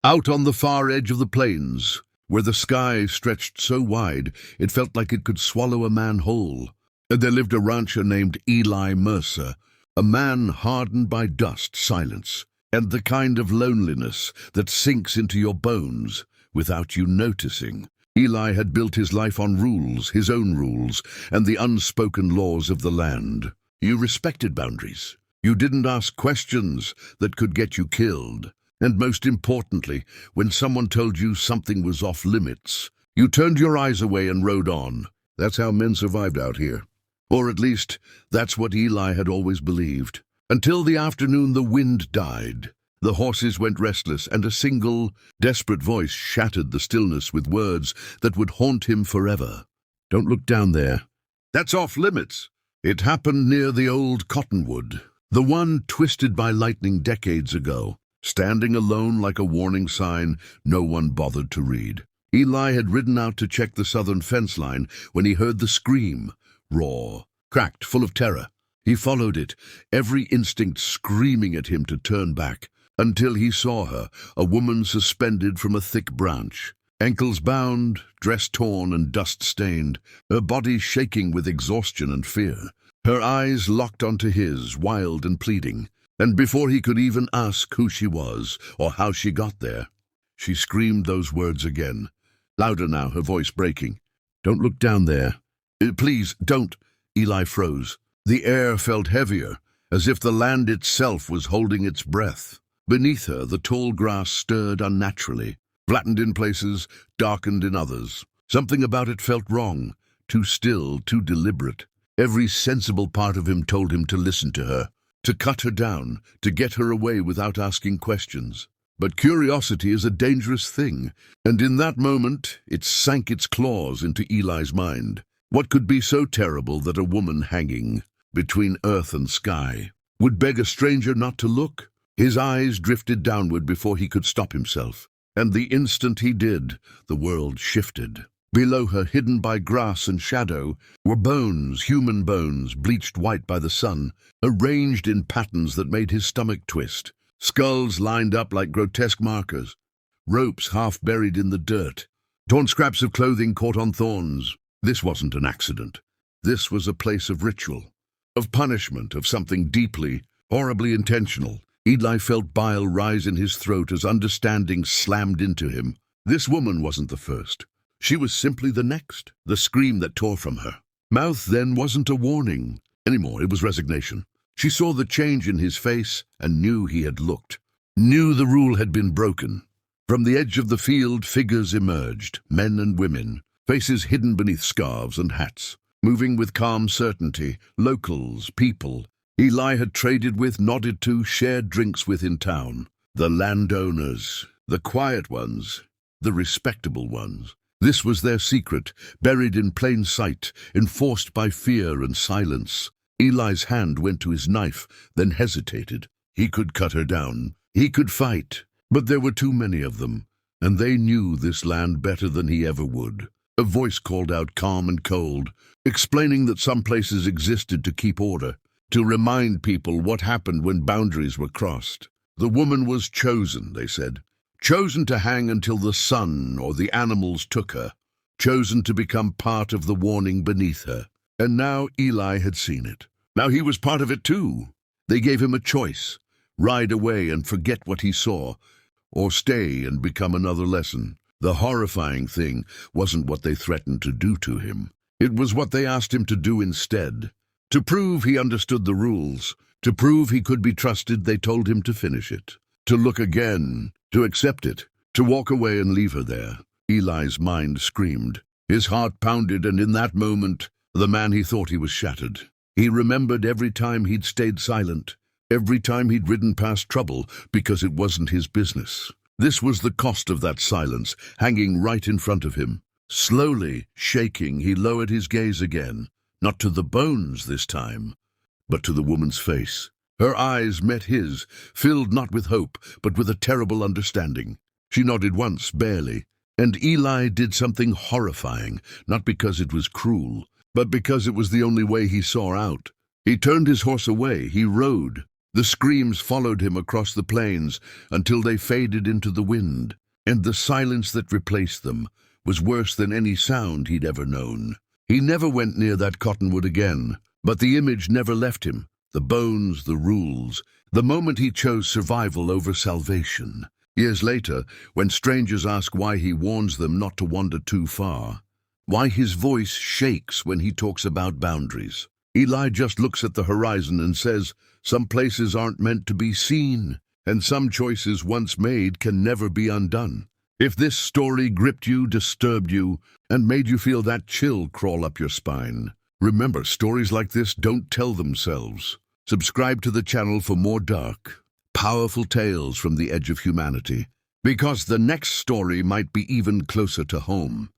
Out on the far edge of the plains, where the sky stretched so wide it felt like it could swallow a man whole, there lived a rancher named Eli Mercer, a man hardened by dust, silence, and the kind of loneliness that sinks into your bones without you noticing. Eli had built his life on rules, his own rules, and the unspoken laws of the land. You respected boundaries. You didn't ask questions that could get you killed. And most importantly, when someone told you something was off limits, you turned your eyes away and rode on. That's how men survived out here. Or at least, that's what Eli had always believed. Until the afternoon the wind died. The horses went restless, and a single, desperate voice shattered the stillness with words that would haunt him forever. "Don't look down there. That's off limits." It happened near the old cottonwood, the one twisted by lightning decades ago, standing alone like a warning sign no one bothered to read. Eli had ridden out to check the southern fence line when he heard the scream, raw, cracked, full of terror. He followed it, every instinct screaming at him to turn back, until he saw her, a woman suspended from a thick branch, ankles bound, dress torn and dust-stained, her body shaking with exhaustion and fear. Her eyes locked onto his, wild and pleading, and before he could even ask who she was or how she got there, she screamed those words again, louder now, her voice breaking. "Don't look down there. Please, don't." Eli froze. The air felt heavier, as if the land itself was holding its breath. Beneath her, the tall grass stirred unnaturally, flattened in places, darkened in others. Something about it felt wrong, too still, too deliberate. Every sensible part of him told him to listen to her, to cut her down, to get her away without asking questions. But curiosity is a dangerous thing, and in that moment it sank its claws into Eli's mind. What could be so terrible that a woman hanging between earth and sky would beg a stranger not to look? His eyes drifted downward before he could stop himself, and the instant he did, the world shifted. Below her, hidden by grass and shadow, were bones, human bones, bleached white by the sun, arranged in patterns that made his stomach twist. Skulls lined up like grotesque markers, ropes half buried in the dirt, torn scraps of clothing caught on thorns. This wasn't an accident. This was a place of ritual, of punishment, of something deeply, horribly intentional. Eli felt bile rise in his throat as understanding slammed into him. This woman wasn't the first. She was simply the next, the scream that tore from her mouth then wasn't a warning anymore, it was resignation. She saw the change in his face and knew he had looked, knew the rule had been broken. From the edge of the field, figures emerged, men and women, faces hidden beneath scarves and hats, moving with calm certainty, locals, people Eli had traded with, nodded to, shared drinks with in town. The landowners, the quiet ones, the respectable ones. This was their secret, buried in plain sight, enforced by fear and silence. Eli's hand went to his knife, then hesitated. He could cut her down. He could fight. But there were too many of them, and they knew this land better than he ever would. A voice called out, calm and cold, explaining that some places existed to keep order, to remind people what happened when boundaries were crossed. The woman was chosen, they said. Chosen to hang until the sun or the animals took her. Chosen to become part of the warning beneath her. And now Eli had seen it. Now he was part of it too. They gave him a choice. Ride away and forget what he saw, or stay and become another lesson. The horrifying thing wasn't what they threatened to do to him. It was what they asked him to do instead. To prove he understood the rules, to prove he could be trusted, they told him to finish it. To look again, to accept it, to walk away and leave her there. Eli's mind screamed. His heart pounded, and in that moment, the man he thought he was shattered. He remembered every time he'd stayed silent, every time he'd ridden past trouble because it wasn't his business. This was the cost of that silence, hanging right in front of him. Slowly, shaking, he lowered his gaze again, not to the bones this time, but to the woman's face. Her eyes met his, filled not with hope, but with a terrible understanding. She nodded once, barely, and Eli did something horrifying, not because it was cruel, but because it was the only way he saw out. He turned his horse away, he rode, The screams followed him across the plains until they faded into the wind, and the silence that replaced them was worse than any sound he'd ever known. He never went near that cottonwood again, but the image never left him. The bones, the rules, the moment he chose survival over salvation. Years later, when strangers ask why he warns them not to wander too far, why his voice shakes when he talks about boundaries, Eli just looks at the horizon and says, some places aren't meant to be seen, and some choices once made can never be undone. If this story gripped you, disturbed you, and made you feel that chill crawl up your spine, remember, stories like this don't tell themselves. Subscribe to the channel for more dark, powerful tales from the edge of humanity, because the next story might be even closer to home.